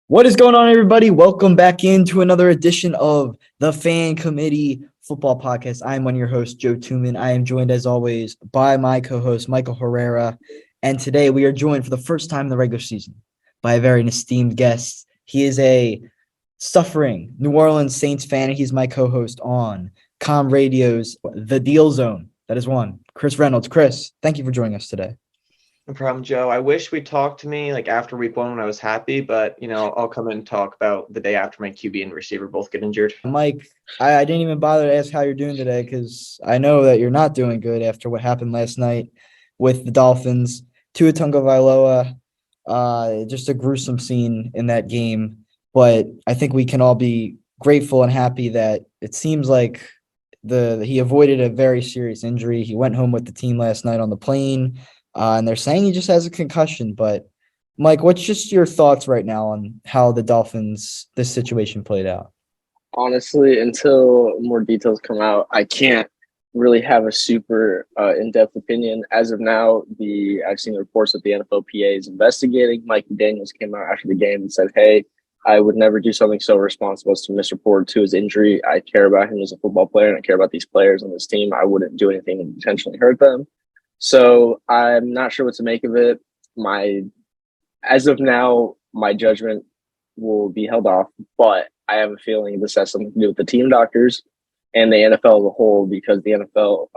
What is going on, everybody? Welcome back into another edition of the Fan Committee Football Podcast. I am one of your hosts, Joe Tuman. I am joined, as always, by my co-host, Michael Herrera. And today we are joined for the first time in the regular season by a very esteemed guest. He is a suffering New Orleans Saints fan, and he's my co-host on Com Radio's The Deal Zone. That is one, Chris Reynolds. Chris, thank you for joining us today. No problem, Joe. I wish we talked to me like after week 1 when I was happy, but I'll come and talk about the day after my QB and receiver both get injured. Mike, I didn't even bother to ask how you're doing today because I know that you're not doing good after what happened last night with the Dolphins. Tua Tagovailoa, just a gruesome scene in that game. But I think we can all be grateful and happy that it seems like he avoided a very serious injury. He went home with the team last night on the plane, and they're saying he just has a concussion. But Mike, what's just your thoughts right now on how the Dolphins, this situation played out? Honestly, until more details come out, I can't really have a super in-depth opinion. As of now, I've seen reports that the NFLPA is investigating. Mike Daniels came out after the game and said, "Hey, I would never do something so responsible as to misreport to his injury. I care about him as a football player, and I care about these players on this team. I wouldn't do anything to intentionally hurt them." So I'm not sure what to make of it. As of now, my judgment will be held off, but I have a feeling this has something to do with the team doctors and the NFL as a whole, because the NFL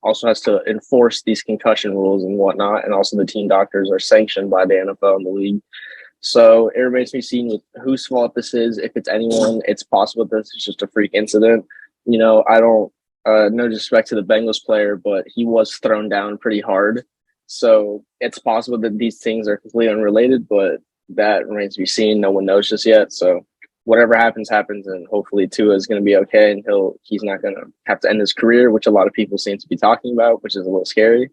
also has to enforce these concussion rules and whatnot, and also the team doctors are sanctioned by the NFL and the league. So it remains to be seen with whose fault this is. If it's anyone, it's possible that this is just a freak incident. I don't no disrespect to the Bengals player, but he was thrown down pretty hard. So it's possible that these things are completely unrelated, but that remains to be seen. No one knows just yet. So whatever happens, happens, and hopefully Tua is going to be okay, and he's not going to have to end his career, which a lot of people seem to be talking about, which is a little scary.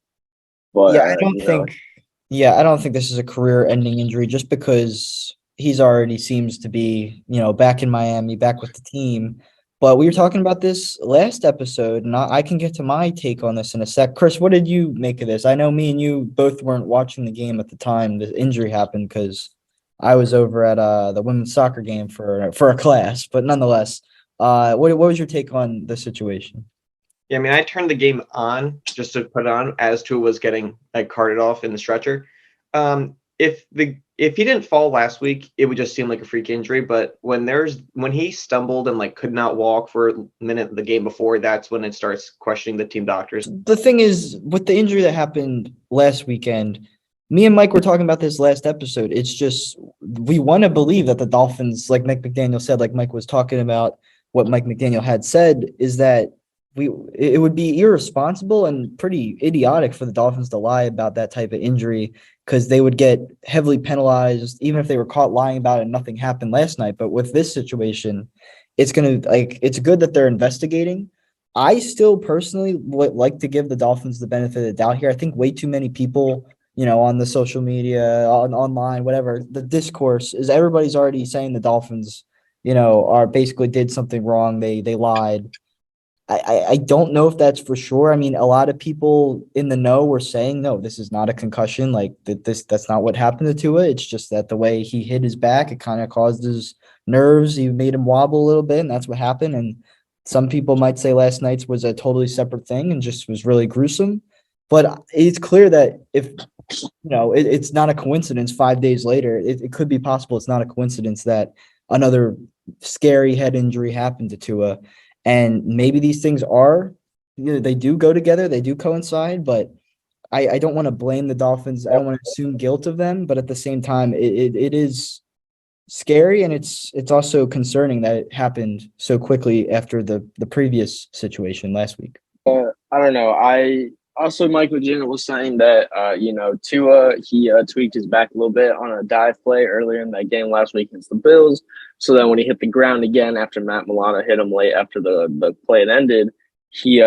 But Yeah, I don't think this is a career-ending injury just because he's already seems to be, back in Miami, back with the team. But we were talking about this last episode, and I can get to my take on this in a sec. Chris, what did you make of this? I know me and you both weren't watching the game at the time the injury happened because I was over at the women's soccer game for a class. But nonetheless, what was your take on the situation? Yeah, I mean, I turned the game on just to put it on as Tua was getting carted off in the stretcher. If he didn't fall last week, it would just seem like a freak injury. But when he stumbled and could not walk for a minute the game before, that's when it starts questioning the team doctors. The thing is, with the injury that happened last weekend, me and Mike were talking about this last episode. It's just we want to believe that the Dolphins, like Mike McDaniel said, like Mike was talking about what Mike McDaniel had said, is that it would be irresponsible and pretty idiotic for the Dolphins to lie about that type of injury because they would get heavily penalized even if they were caught lying about it and nothing happened last night. But with this situation, it's good that they're investigating. I still personally would like to give the Dolphins the benefit of the doubt here. I think way too many people, on the social media, online, whatever, the discourse is everybody's already saying the Dolphins, are basically did something wrong. They lied. I don't know if that's for sure. I mean, a lot of people in the know were saying, no, this is not a concussion. That's not what happened to Tua. It's just that the way he hit his back, it kind of caused his nerves. He made him wobble a little bit, and that's what happened. And some people might say last night's was a totally separate thing and just was really gruesome. But it's clear that if, it's not a coincidence 5 days later, it could be possible it's not a coincidence that another scary head injury happened to Tua. And maybe these things are, they do go together, they do coincide, but I don't want to blame the Dolphins. I don't want to assume guilt of them, but at the same time, it is scary, and it's also concerning that it happened so quickly after the previous situation last week. I don't know. Michael Jenner was saying that, Tua, he tweaked his back a little bit on a dive play earlier in that game last week against the Bills. So then when he hit the ground again after Matt Milano hit him late after the play had ended, he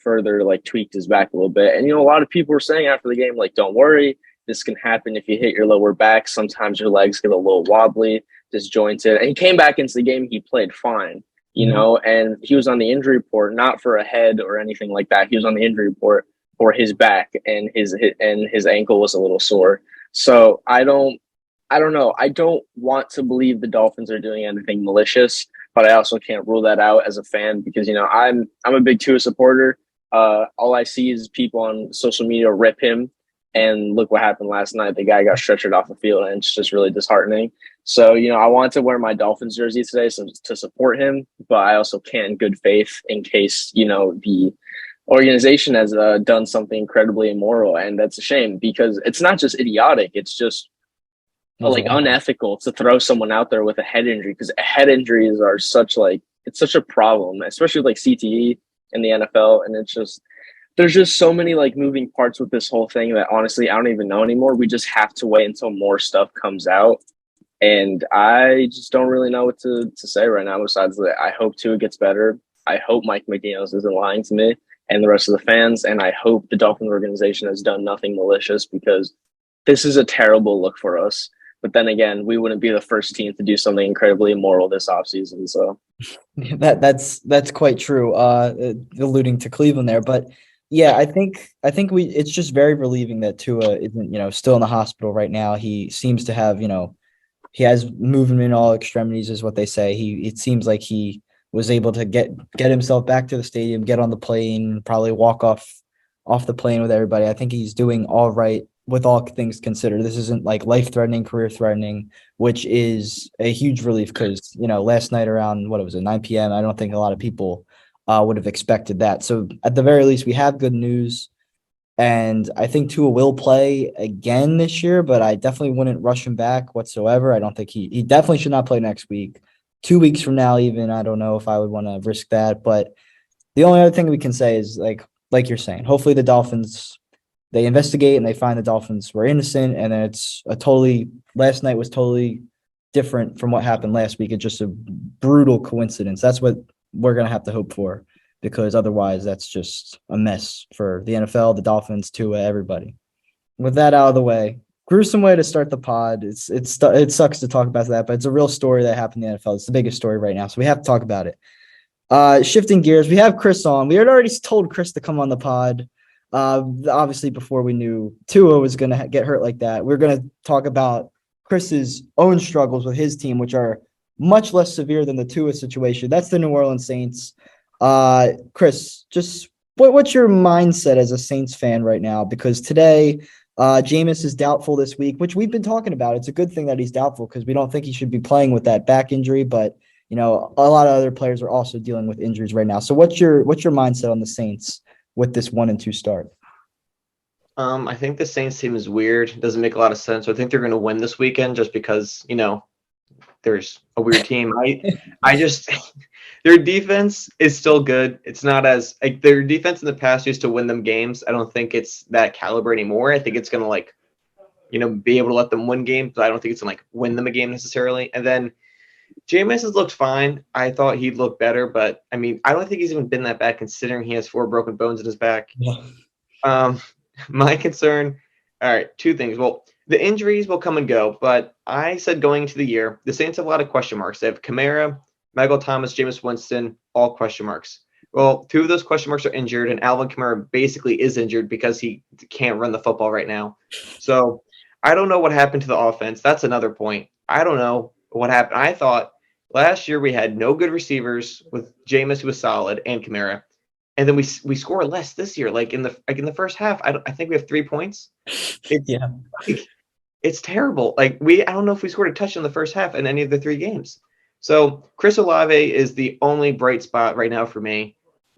further tweaked his back a little bit. And, a lot of people were saying after the game, don't worry, this can happen if you hit your lower back. Sometimes your legs get a little wobbly, disjointed. And he came back into the game, he played fine. And he was on the injury report, not for a head or anything like that. He was on the injury report for his back, and his ankle was a little sore. So I don't I don't know. I don't want to believe the Dolphins are doing anything malicious, but I also can't rule that out as a fan because I'm a big Tua supporter. All I see is people on social media rip him, and look what happened last night. The guy got stretchered off the field, and it's just really disheartening. So I want to wear my Dolphins jersey today to support him, but I also can't in good faith in case the organization has done something incredibly immoral, and that's a shame because it's not just idiotic; it's just like unethical to throw someone out there with a head injury because head injuries are it's such a problem, especially with like CTE in the NFL, and there's just so many like moving parts with this whole thing that honestly I don't even know anymore. We just have to wait until more stuff comes out, and I just don't really know what to say right now. Besides that, I hope Tua gets better. I hope Mike McDaniels isn't lying to me and the rest of the fans, and I hope the Dolphins organization has done nothing malicious because this is a terrible look for us. But then again, we wouldn't be the first team to do something incredibly immoral this offseason. So that's quite true. Alluding to Cleveland there, but yeah, I think it's just very relieving that Tua isn't still in the hospital right now. He seems to have he has movement in all extremities, is what they say. It seems like he was able to get himself back to the stadium, get on the plane, probably walk off the plane with everybody. I think he's doing all right with all things considered. This isn't like life-threatening, career-threatening, which is a huge relief because, last night around, 9 p.m., I don't think a lot of people would have expected that. So at the very least, we have good news. And I think Tua will play again this year, but I definitely wouldn't rush him back whatsoever. I don't think he definitely should not play next week. 2 weeks from now, even, I don't know if I would want to risk that. But the only other thing we can say is like you're saying, hopefully the Dolphins, they investigate and they find the Dolphins were innocent, and then last night was totally different from what happened last week. It's just a brutal coincidence. That's what we're going to have to hope for, because otherwise that's just a mess for the NFL, the Dolphins, Tua, everybody. With that out of the way, gruesome way to start the pod. It sucks to talk about that, but it's a real story that happened in the NFL. It's the biggest story right now, so we have to talk about it. Shifting gears, we have Chris on. We had already told Chris to come on the pod. Obviously, before we knew Tua was going to get hurt like that, we're going to talk about Chris's own struggles with his team, which are much less severe than the Tua situation. That's the New Orleans Saints. Chris, just what's your mindset as a Saints fan right now? Because today, Jameis is doubtful this week, which we've been talking about. It's a good thing that he's doubtful because we don't think he should be playing with that back injury, but a lot of other players are also dealing with injuries right now. So what's your mindset on the Saints with this 1-2 start? I think the Saints team is weird. It doesn't make a lot of sense. So I think they're going to win this weekend just because, there's a weird team. I just their defense is still good. It's not as like their defense in the past used to win them games. I don't think it's that caliber anymore. I think it's going to be able to let them win games, but I don't think it's going to win them a game necessarily. And then Jameis has looked fine. I thought he'd look better, but I don't think he's even been that bad considering he has 4 broken bones in his back. Yeah. My concern, all right, 2 things. Well, the injuries will come and go, but I said going into the year, the Saints have a lot of question marks. They have Kamara, Michael Thomas, Jameis Winston, all question marks. Well, 2 of those question marks are injured, and Alvin Kamara basically is injured because he can't run the football right now. So I don't know what happened to the offense. That's another point. I don't know what happened. I thought last year we had no good receivers with Jameis, who was solid, and Kamara. And then we score less this year. Like in the first half, I think we have 3 points. It's terrible. I don't know if we scored a touchdown in the first half in any of the 3 games. So Chris Olave is the only bright spot right now for me.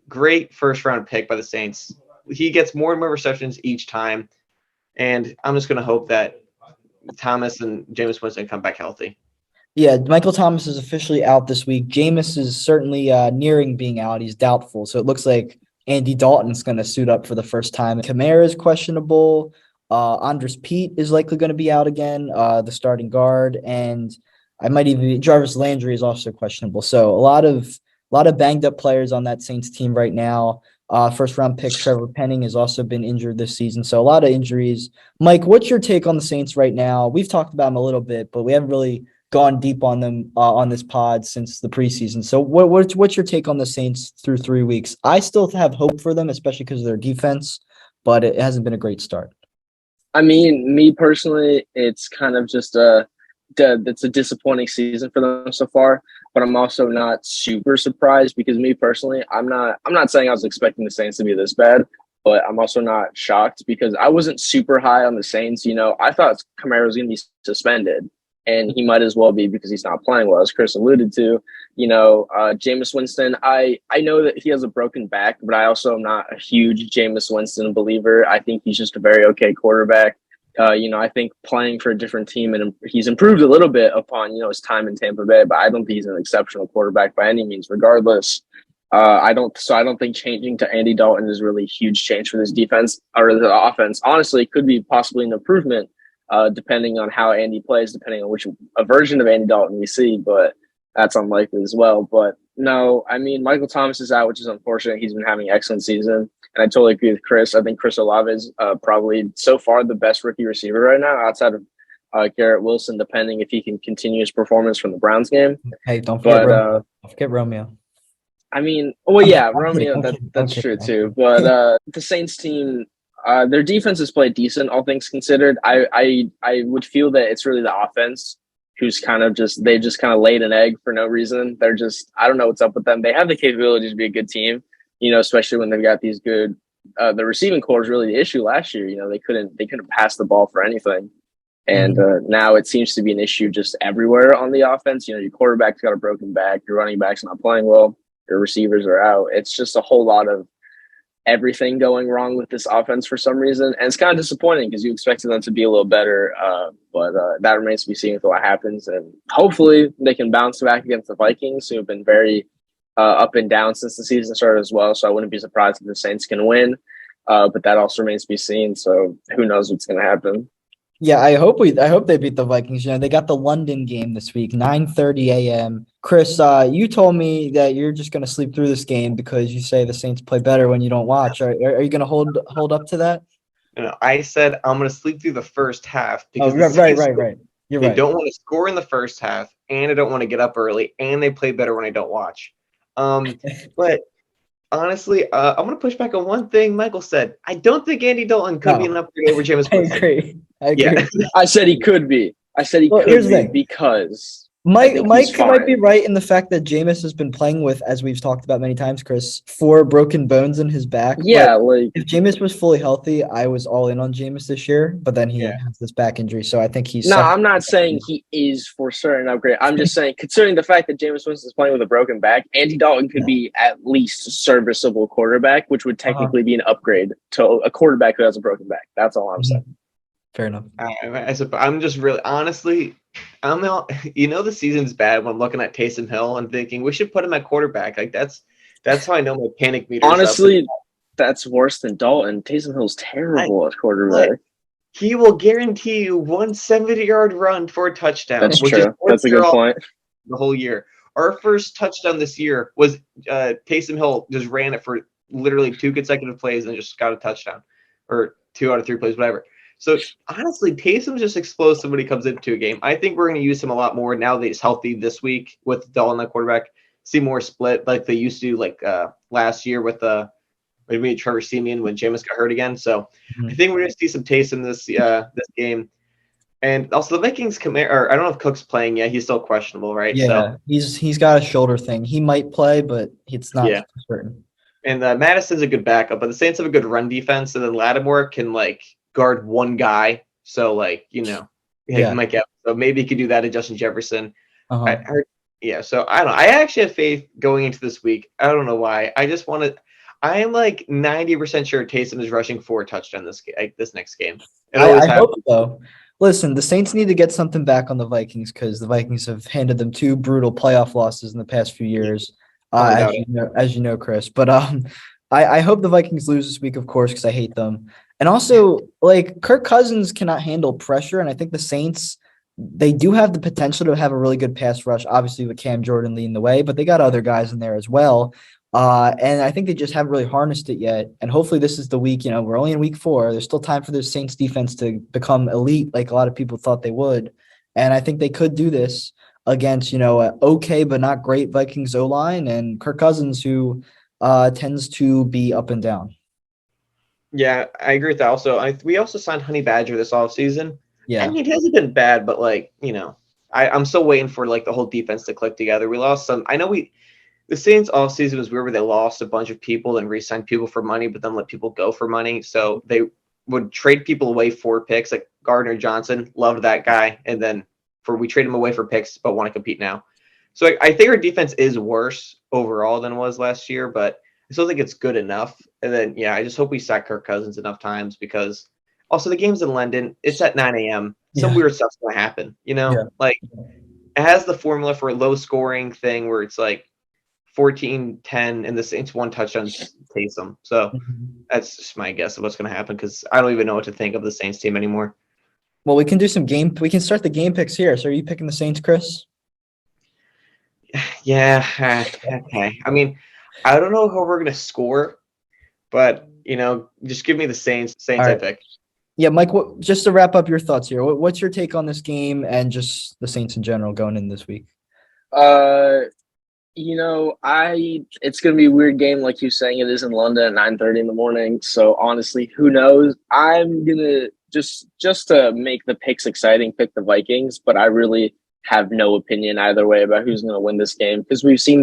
Great first round pick by the Saints. He gets more and more receptions each time, and I'm just going to hope that Thomas and Jameis Winston come back healthy. Yeah, Michael Thomas is officially out this week. Jameis is certainly nearing being out. He's doubtful, so it looks like Andy Dalton's going to suit up for the first time. Kamara is questionable. Andres Pete is likely going to be out again, the starting guard, and I might even be, Jarvis Landry is also questionable. So a lot of banged up players on that Saints team right now. First round pick Trevor Penning has also been injured this season, so a lot of injuries. Mike, what's your take on the Saints right now? We've talked about them a little bit, but we haven't really gone deep on them on this pod since the preseason. So what's your take on the Saints through 3 weeks? I still have hope for them, especially because of their defense, but it hasn't been a great start. Me personally, it's kind of just that's a disappointing season for them so far. But I'm also not super surprised because me personally, I'm not saying I was expecting the Saints to be this bad, but I'm also not shocked because I wasn't super high on the Saints. I thought Kamara was going to be suspended, and he might as well be because he's not playing well, as Chris alluded to. Jameis Winston, I know that he has a broken back, but I also am not a huge Jameis Winston believer. I think he's just a very okay quarterback. I think playing for a different team, and he's improved a little bit upon, his time in Tampa Bay, but I don't think he's an exceptional quarterback by any means, regardless. I don't think changing to Andy Dalton is really a huge change for this defense or the offense. Honestly, it could be possibly an improvement, depending on how Andy plays, depending on which version of Andy Dalton we see, but that's unlikely as well. But no, I mean, Michael Thomas is out, which is unfortunate. He's been having an excellent season. And I totally agree with Chris. I think Chris Olave is probably so far the best rookie receiver right now outside of Garrett Wilson, depending if he can continue his performance from the Browns game. Hey, don't forget Romeo. I mean, well, yeah, Romeo, that's true too. But the Saints team, their defense has played decent, all things considered. I would feel that it's really the offense who's kind of they just kind of laid an egg for no reason. They're just, I don't know what's up with them. They have the capability to be a good team, especially when they've got these good, the receiving core is really the issue last year. They couldn't pass the ball for anything. And now it seems to be an issue just everywhere on the offense. Your quarterback's got a broken back, your running back's not playing well, your receivers are out. It's just a whole lot of everything going wrong with this offense for some reason. And it's kind of disappointing because you expected them to be a little better. But that remains to be seen with what happens. And hopefully they can bounce back against the Vikings, who have been very up and down since the season started as well. So I wouldn't be surprised if the Saints can win. But that also remains to be seen. So who knows what's going to happen. Yeah, I hope they beat the Vikings. They got the London game this week, 9:30 a.m. Chris, you told me that you're just going to sleep through this game because you say the Saints play better when you don't watch. Are you going to hold up to that? I said I'm going to sleep through the first half because right. You're they right. don't want to score in the first half, and I don't want to get up early, and they play better when I don't watch. But honestly, I'm going to push back on one thing Michael said. I don't think Andy Dalton could be an upgrade over Jameis Winston. I agree. Yeah. I said he could be. Here's the thing. Because Mike might be right in the fact that Jameis has been playing with, as we've talked about many times, Chris, 4 broken bones in his back. Yeah, if Jameis was fully healthy, I was all in on Jameis this year, but then he has this back injury, so I think he's. No, I'm not saying he is for certain upgrade. I'm just saying, considering the fact that Jameis Winston is playing with a broken back, Andy Dalton could be at least a serviceable quarterback, which would technically be an upgrade to a quarterback who has a broken back. That's all I'm saying. Fair enough. I'm just really honestly, the season's bad when I'm looking at Taysom Hill and thinking we should put him at quarterback. Like that's how I know my panic meter. Honestly, that's worse than Dalton. Taysom Hill's terrible at quarterback. He will guarantee you 1 70-yard run for a touchdown. That's true. That's a good point. The whole year. Our first touchdown this year was Taysom Hill just ran it for literally 2 consecutive plays and just got a touchdown, or 2 out of 3 plays, whatever. So, honestly, Taysom's just explosive when he comes into a game. I think we're going to use him a lot more now that he's healthy this week with Dalton at quarterback. See more split like they used to last year with maybe Trevor Siemian when Jameis got hurt again. So, I think we're going to see some Taysom this game. And also the Vikings I don't know if Cook's playing yet. He's still questionable, right? Yeah, so, he's got a shoulder thing. He might play, but it's not certain. And Madison's a good backup, but the Saints have a good run defense, and then Lattimore can guard one guy, so he might get. So maybe he could do that to Justin Jefferson. So I don't know. I actually have faith going into this week. I don't know why. I just want to. I am 90% sure Taysom is rushing for a touchdown this next game. I hope so. Listen, the Saints need to get something back on the Vikings because the Vikings have handed them 2 brutal playoff losses in the past few years, as you know, Chris. But I hope the Vikings lose this week, of course, because I hate them. And also, Kirk Cousins cannot handle pressure, and I think the Saints, they do have the potential to have a really good pass rush, obviously with Cam Jordan leading the way, but they got other guys in there as well. And I think they just haven't really harnessed it yet. And hopefully this is the week, we're only in week 4. There's still time for the Saints defense to become elite like a lot of people thought they would. And I think they could do this against, okay but not great Vikings O-line and Kirk Cousins, who tends to be up and down. Yeah, I agree with that. Also, we also signed Honey Badger this offseason. Yeah. I mean, it hasn't been bad, but I'm still waiting for like the whole defense to click together. We lost some. I know the Saints off season was weird where they lost a bunch of people and re-signed people for money, but then let people go for money. So they would trade people away for picks, like Gardner Johnson. Loved that guy, and then we trade him away for picks, but want to compete now. So I think our defense is worse overall than it was last year, but I still think it's good enough. And then, yeah, I just hope we sack Kirk Cousins enough times because also the game's in London. It's at 9 a.m. Some weird stuff's going to happen, Like, it has the formula for a low-scoring thing where it's like 14-10, and the Saints one touchdown Taysom. So that's just my guess of what's going to happen because I don't even know what to think of the Saints team anymore. Well, we can do we can start the game picks here. So are you picking the Saints, Chris? Yeah, okay. I mean, I don't know how we're going to score, but, just give me the Saints I pick. Yeah, Mike, just to wrap up your thoughts here, what's your take on this game and just the Saints in general going in this week? It's going to be a weird game, like you're saying. It is in London at 9:30 in the morning. So honestly, who knows? I'm going to just to make the picks exciting, pick the Vikings, but I really have no opinion either way about who's going to win this game because we've seen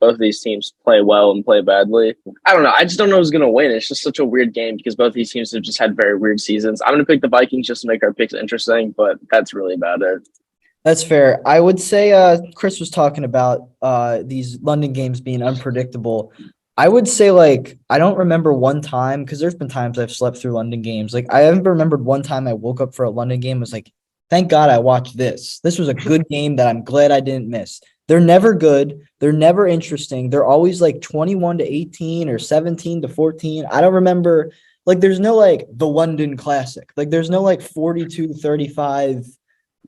both of these teams play well and play badly. I don't know. I just don't know who's going to win. It's just such a weird game because both these teams have just had very weird seasons. I'm going to pick the Vikings just to make our picks interesting, but that's really about it. That's fair. I would say Chris was talking about these London games being unpredictable. I would say, like, I don't remember one time because there's been times I've slept through London games. Like, I haven't remembered one time I woke up for a London game and was like, thank God I watched this. This was a good game that I'm glad I didn't miss. They're never good. They're never interesting. They're always like 21-18 or 17-14. I don't remember. Like, there's no like the London Classic. Like, there's no like 42-35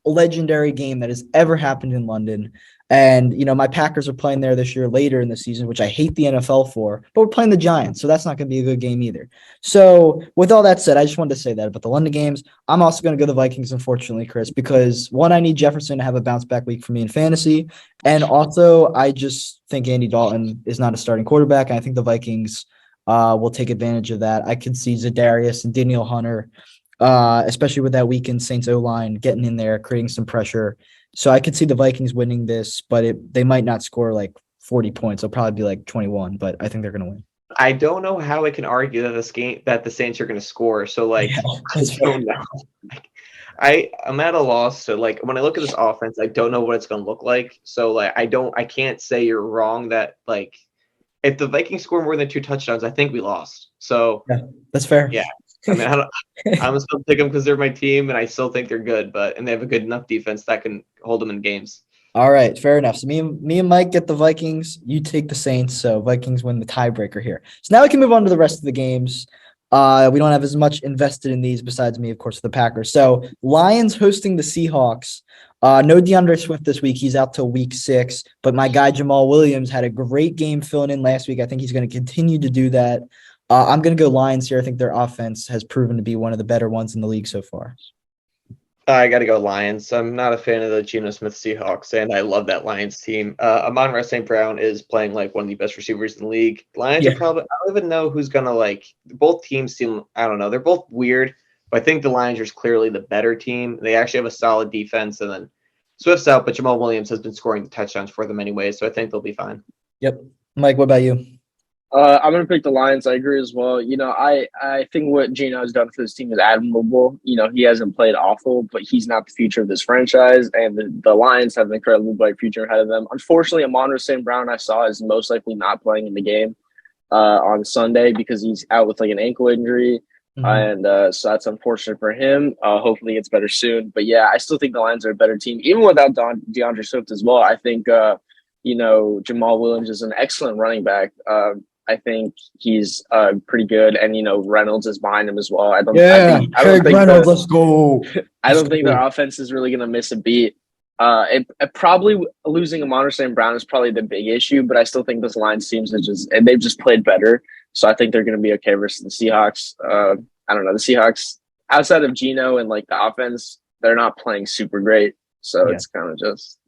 legendary game that has ever happened in London. And, my Packers are playing there this year later in the season, which I hate the NFL for, but we're playing the Giants, so that's not going to be a good game either. So with all that said, I just wanted to say that about the London games. I'm also going to go the Vikings, unfortunately, Chris, because one, I need Jefferson to have a bounce back week for me in fantasy. And also I just think Andy Dalton is not a starting quarterback. And I think the Vikings will take advantage of that. I could see Zadarius and Daniel Hunter, especially with that weakened Saints O-line getting in there, creating some pressure. So I could see the Vikings winning this, but they might not score like 40 points. It'll probably be like 21, but I think they're going to win. I don't know how I can argue that the Saints are going to score. So I don't know. I'm at a loss. So like when I look at this offense, I don't know what it's going to look like. So like I can't say you're wrong that like if the Vikings score more than 2 touchdowns, I think we lost. So yeah, that's fair. Yeah. I mean, I'm still pick them because they're my team, and I still think they're good. And they have a good enough defense that can hold them in games. All right, fair enough. So me and Mike get the Vikings. You take the Saints. So Vikings win the tiebreaker here. So now we can move on to the rest of the games. We don't have as much invested in these besides me, of course, the Packers. So Lions hosting the Seahawks. No DeAndre Swift this week. He's out till week 6. But my guy Jamal Williams had a great game filling in last week. I think he's going to continue to do that. I'm going to go Lions here. I think their offense has proven to be one of the better ones in the league so far. I got to go Lions. I'm not a fan of the Geno Smith Seahawks, and I love that Lions team. Amon-Ra St. Brown is playing like one of the best receivers in the league. Lions are probably – I don't even know who's going to like – both teams seem – I don't know. They're both weird, but I think the Lions are clearly the better team. They actually have a solid defense, and then Swift's out, but Jamal Williams has been scoring the touchdowns for them anyway, so I think they'll be fine. Yep. Mike, what about you? I'm going to pick the Lions. I agree as well. I think what Geno has done for this team is admirable. He hasn't played awful, but he's not the future of this franchise. And the Lions have an incredibly bright future ahead of them. Unfortunately, Amon-Ra St. Brown, I saw, is most likely not playing in the game on Sunday because he's out with like an ankle injury. And so that's unfortunate for him. Hopefully he gets better soon. But yeah, I still think the Lions are a better team, even without DeAndre Swift as well. I think, Jamal Williams is an excellent running back. I think he's pretty good, and Reynolds is behind him as well. I don't think Reynolds, let's go. I don't think their offense is really going to miss a beat. It probably losing Amon-Ra St. Brown is probably the big issue, but I still think this Lions teams they've just played better, so I think they're going to be okay versus the Seahawks. I don't know, the Seahawks outside of Geno and like the offense, they're not playing super great, so it's kind of just.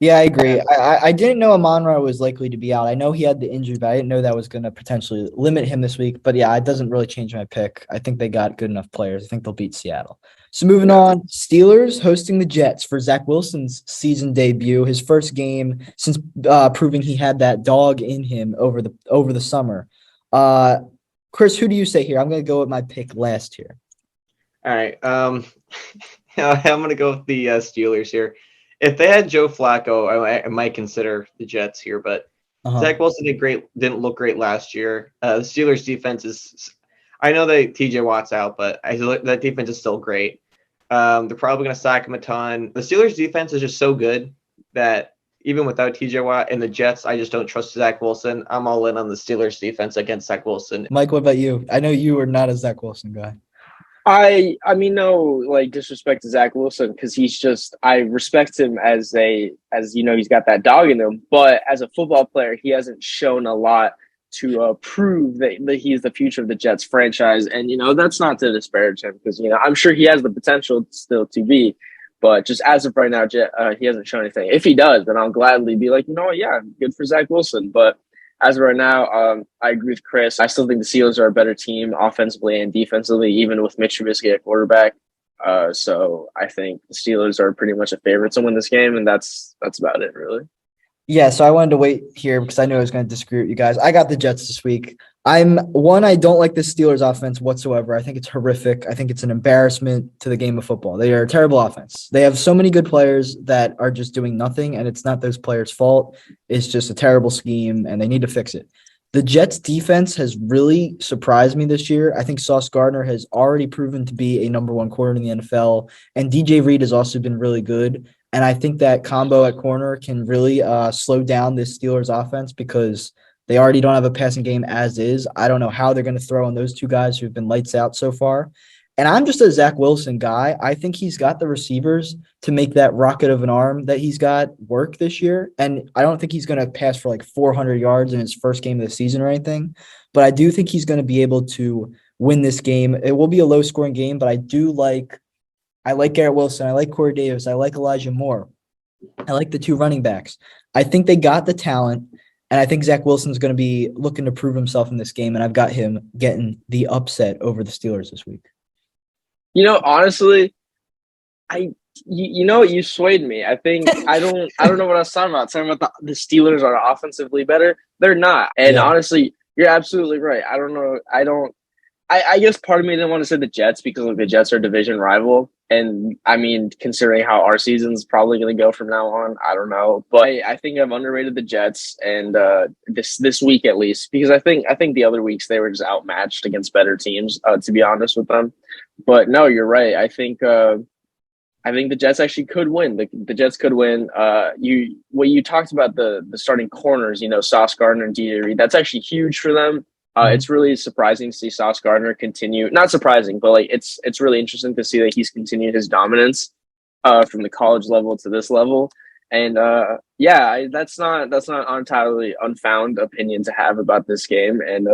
Yeah, I agree. I didn't know Amon-Ra was likely to be out. I know he had the injury, but I didn't know that was going to potentially limit him this week. But yeah, it doesn't really change my pick. I think they got good enough players. I think they'll beat Seattle. So moving on, Steelers hosting the Jets for Zach Wilson's season debut, his first game since proving he had that dog in him over the summer. Chris, who do you say here? I'm going to go with my pick last here. All right. I'm going to go with the Steelers here. If they had Joe Flacco, I might consider the Jets here, but Zach Wilson didn't look great last year. The Steelers defense I know that TJ Watt's out, but that defense is still great. They're probably going to sack him a ton. The Steelers defense is just so good that even without TJ Watt and the Jets, I just don't trust Zach Wilson. I'm all in on the Steelers defense against Zach Wilson. Mike, what about you? I know you are not a Zach Wilson guy. I mean, no, like, disrespect to Zach Wilson, because I respect him as he's got that dog in him, but as a football player, he hasn't shown a lot to prove that he's the future of the Jets franchise. And, that's not to disparage him, because, I'm sure he has the potential still to be, but just as of right now, he hasn't shown anything. If he does, then I'll gladly be like, yeah, good for Zach Wilson. But as of right now, I agree with Chris. I still think the Steelers are a better team offensively and defensively, even with Mitch Trubisky at quarterback. So I think the Steelers are pretty much a favorite to win this game, and that's about it, really. Yeah, so I wanted to wait here because I knew I was going to disagree with you guys. I got the Jets this week. I don't like the Steelers offense whatsoever. I think it's horrific. I think it's an embarrassment to the game of football. They are a terrible offense. They have so many good players that are just doing nothing, and it's not those players' fault. It's just a terrible scheme, and they need to fix it. The Jets defense has really surprised me this year. I think Sauce Gardner has already proven to be a number one corner in the NFL, and DJ Reed has also been really good. And I think that combo at corner can really slow down this Steelers offense because they already don't have a passing game as is. I don't know how they're going to throw on those two guys who've been lights out so far. And I'm just a Zach Wilson guy. I think he's got the receivers to make that rocket of an arm that he's got work this year. And I don't think he's going to pass for like 400 yards in his first game of the season or anything. But I do think he's going to be able to win this game. It will be a low-scoring game, but I like Garrett Wilson. I like Corey Davis. I like Elijah Moore. I like the two running backs. I think they got the talent, and I think Zach Wilson's going to be looking to prove himself in this game, and I've got him getting the upset over the Steelers this week. Honestly, you swayed me. I think I don't know what I was talking about. Talking about the Steelers are offensively better. They're not. And honestly, you're absolutely right. I don't know. I guess part of me didn't want to say the Jets because the Jets are a division rival. And I mean, considering how our season's probably going to go from now on, I don't know. But I think I've underrated the Jets, and this week at least, because I think the other weeks they were just outmatched against better teams. To be honest with them, but no, you're right. I think the Jets actually could win. The Jets could win. You talked about the starting corners, Sauce Gardner and DJ Reed. That's actually huge for them. It's really surprising to see Sauce Gardner continue. Not surprising, but it's really interesting to see that he's continued his dominance from the college level to this level. And that's not entirely unfound opinion to have about this game. And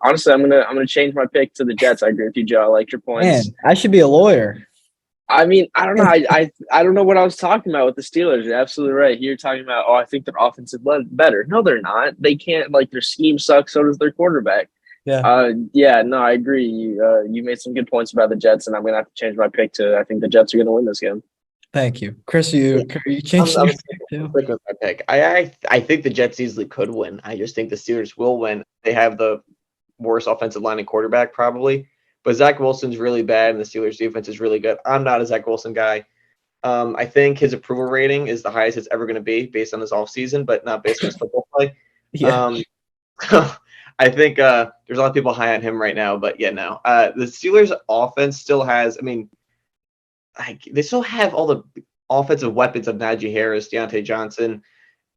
honestly, I'm gonna change my pick to the Jets. I agree with you, Joe. I like your points. Man, I should be a lawyer. I mean, I don't know. I don't know what I was talking about with the Steelers. You're absolutely right. You're talking about, I think their offensive better. No, they're not. They can't. Their scheme sucks. So does their quarterback. Yeah. No, I agree. You made some good points about the Jets, and I'm gonna have to change my pick to. I think the Jets are gonna win this game. Thank you, Chris. You changed your pick too. With my pick. I think the Jets easily could win. I just think the Steelers will win. They have the worst offensive line and quarterback probably. But Zach Wilson's really bad, and the Steelers' defense is really good. I'm not a Zach Wilson guy. I think his approval rating is the highest it's ever going to be based on his offseason, but not based on his football play. Yeah. I think there's a lot of people high on him right now, but no. The Steelers' offense still has, they still have all the offensive weapons of Najee Harris, Deontay Johnson,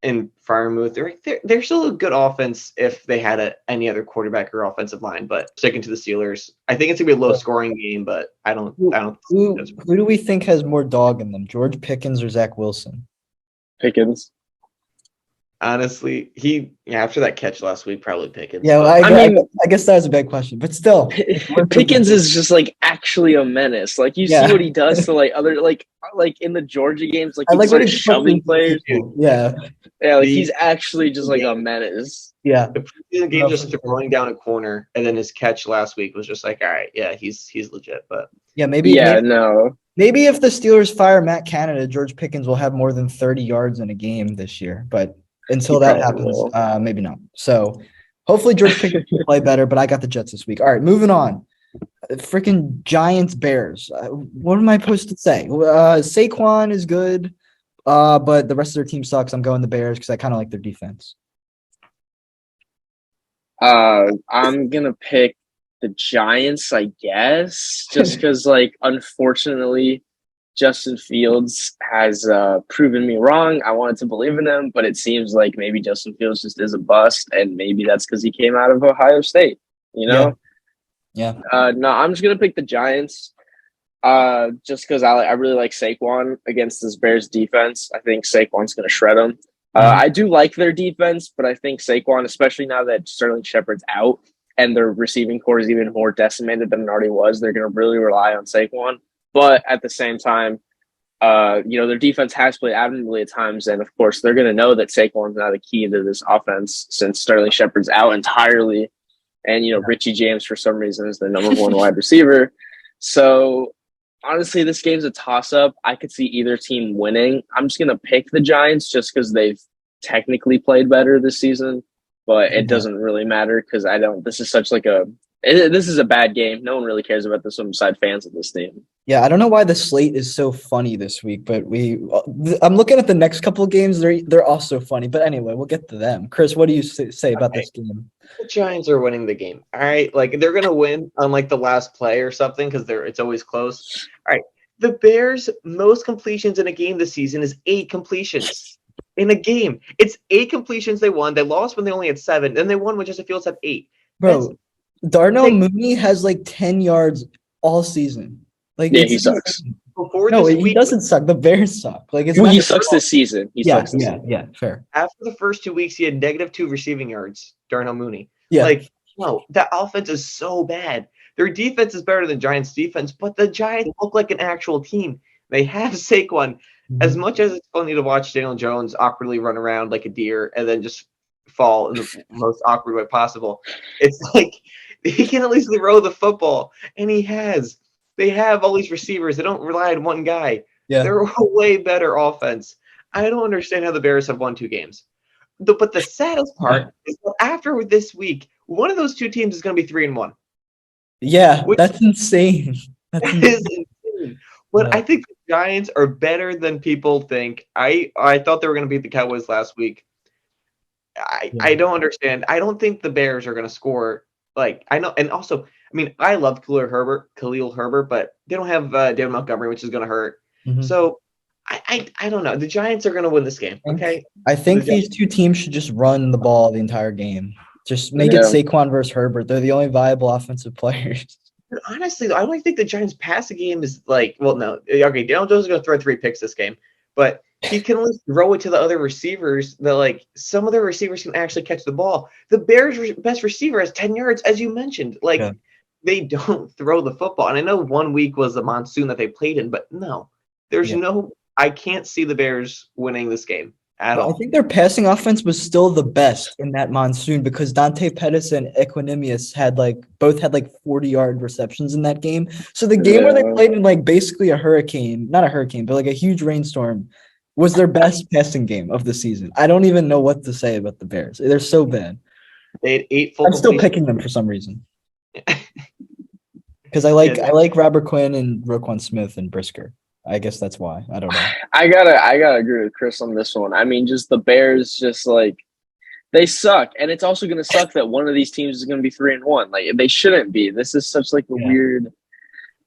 and Freiermuth. They're still a good offense if they had any other quarterback or offensive line, but sticking to the Steelers, I think it's gonna be a low scoring game, but I don't. Who do we think has more dog in them, George Pickens or Zach Wilson? Pickens. Honestly, after that catch last week, probably Pickens. Yeah, well, but- I guess that was a big question, but still, Pickens is just like actually a menace. Like you Yeah. see what he does to like other like in the Georgia games, like I he like what starts he's pushing shoving players. people. Yeah, Yeah, like The- he's actually just like a menace. yeah. the preseason game No, just for sure. throwing down a corner, and then his catch last week was just like, all right, yeah, he's legit. But Yeah, maybe No. maybe if the Steelers fire Matt Canada, George Pickens will have more than 30 yards in a game this year. But until He that probably happens, will. maybe not. So hopefully George Pickens will play better, but I got the Jets this week. All right, moving on. Freaking Giants Bears. What am I supposed to say? Saquon is good, but the rest of their team sucks. I'm going the Bears because I kind of like their defense. I'm gonna pick the Giants, I guess, just because like unfortunately Justin Fields has proven me wrong. I wanted to believe in him, but it seems like maybe Justin Fields just is a bust, and maybe that's because he came out of Ohio State. You know? Yeah. No, I'm just gonna pick the Giants. Just because I really like Saquon against this Bears defense. I think Saquon's gonna shred them. I do like their defense, but I think Saquon, especially now that Sterling Shepard's out and their receiving core is even more decimated than it already was, they're going to really rely on Saquon. But at the same time, their defense has played admirably at times, and of course, they're going to know that Saquon's not a key to this offense since Sterling Shepard's out entirely, and Richie James for some reason is the number one wide receiver. So honestly, this game's a toss-up. I could see either team winning. I'm just going to pick the Giants just because they've technically played better this season, but it doesn't really matter because this is such like this is a bad game. No one really cares about this one besides fans of this team. Yeah, I don't know why the slate is so funny this week, but I'm looking at the next couple of games. They're also funny, but anyway, we'll get to them. Chris, what do you say about this game? the Giants are winning the game. All right, like they're gonna win on like the last play or something because it's always close. All right, the Bears' most completions in a game this season is 8 completions in a game. It's 8 completions they won. They lost when they only had 7. Then they won when Justin Fields had 8. Bro, Darnell Mooney has like 10 yards all season. Like, yeah, he sucks. Before No, this he week, doesn't suck. The Bears suck. Like, it's Well, not he sucks this season. Yeah, fair. after the first 2 weeks, he had -2 receiving yards. Darnell Mooney. Yeah. Like, no, that offense is so bad. Their defense is better than Giants' defense, but the Giants look like an actual team. They have Saquon. As much as it's funny to watch Daniel Jones awkwardly run around like a deer and then just fall in the most awkward way possible, it's like he can at least throw the football, and he has. They have all these receivers. They don't rely on one guy. Yeah. They're a way better offense. I don't understand how the Bears have won 2 games. But the saddest part is that after this week, one of those 2 teams is going to be 3-1. Yeah, that's insane. That is insane. But I think the Giants are better than people think. I thought they were going to beat the Cowboys last week. I don't understand. I don't think the Bears are going to score. Like, I know, and also, I mean, I love Khalil Herbert, but they don't have David Montgomery, which is going to hurt. So I don't know. The Giants are going to win this game. Okay. I think these 2 teams should just run the ball the entire game. Just make it Saquon versus Herbert. They're the only viable offensive players. But honestly, I don't think the Giants' passing game is like, well, no. Okay, Daniel Jones is going to throw 3 picks this game, but he can only throw it to the other receivers that, like, some of their receivers can actually catch the ball. The Bears' best receiver has 10 yards, as you mentioned. Like, they don't throw the football. And I know 1 week was the monsoon that they played in, but no. There's I can't see the Bears winning this game at all. I think their passing offense was still the best in that monsoon because Dante Pettis and Equinemius both had 40-yard receptions in that game. So the game where they played in basically not a hurricane, but a huge rainstorm was their best passing game of the season. I don't even know what to say about the Bears. They're so bad. They had 8 full I'm still picking them for some reason. Because I like Robert Quinn and Roquan Smith and Brisker. I guess that's why. I don't know. I gotta agree with Chris on this one. I mean, just the Bears, they suck, and it's also gonna suck that one of these teams is gonna be 3-1. Like, they shouldn't be. This is such a weird.